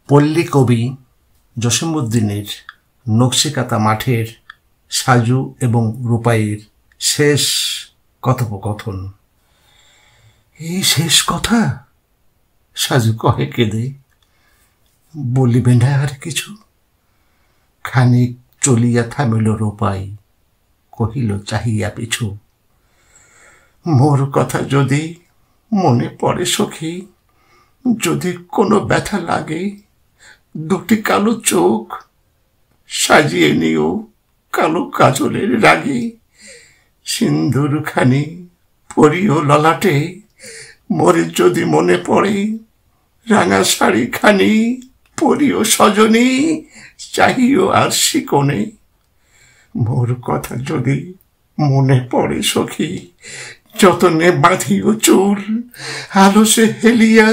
পল্লী কবি জসীমউদ্দীনের নকশিকাঁথা মাঠের সাজু এবং রূপাইয়ের শেষ কথোপকথন। এই শেষ কথা? সাজু কহে কেঁদে। বলিবে না আর কিছু? খানিক চলিয়া থামিল রূপাই, কহিল চাহিয়া পিছু, মোর কথা যদি মনে পড়ে সখী, যদি কোনো ব্যথা লাগে, দুটি কালো চোখ সাজিয়ে নিও কালো কাজলের রাগে, সিন্দুর খানি পরিও ললাটে, মোরে যদি মনে পড়ে, রাঙা শাড়ি খানি পরিও সজনী, চাহিও আর শিকনে। মোর কথা যদি মনে পড়ে সখী, যতনে বাঁধিও চুল, আলসে হেলিয়া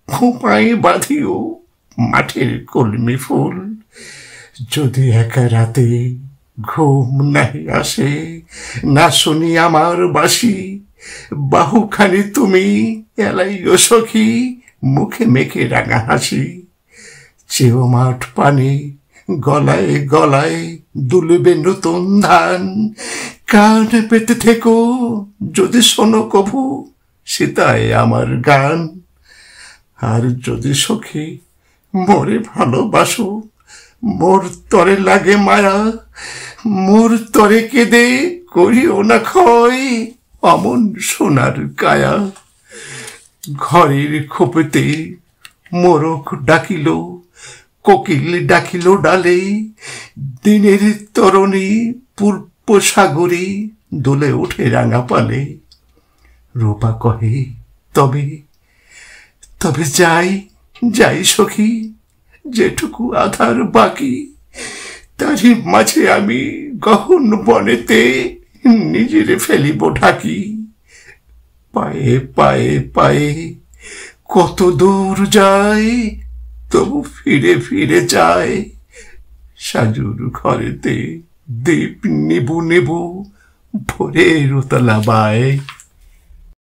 খোঁপায় বাঁধিও মাঠের কলমি ফুল। যদি একা রাতে ঘুম নাহি আসে, না শুনি আমার বাঁশি, বাহুখানি তুমি এলাইও সখী, মুখে মেখে রাঙা হাসি। চেয়েও মাঠ পানে গলায় গলায় দুলবে নতুন ধান, কান পেতে থেকো যদি শোনো কভু সীতায় আমার গান। আর যদি সখী মোরে ভালোবাসো, মোর তরে লাগে মায়া, মোর তরে কেঁদে করিও না ক্ষয় অমন সোনার কায়া। ঘরের খোপেতে মোরক ডাকিল, কোকিল ডাকিল ডালে, দিনের তরণী পূর্ব সাগরে দোলে ওঠে রাঙা পালে। রূপা কহে তবে তবে যাই যাই সখী, যেটুকু আধার বাকি, তারই মাঝে আমি গহন বনেতে নিজেরে ফেলিব ঢাকি। পায়ে পায়ে পায়ে কত দূর যায়, তবু ফিরে ফিরে যায়। সাজুর ঘরেতে দীপ নিবু নিবু ভোরের উতলা বায়।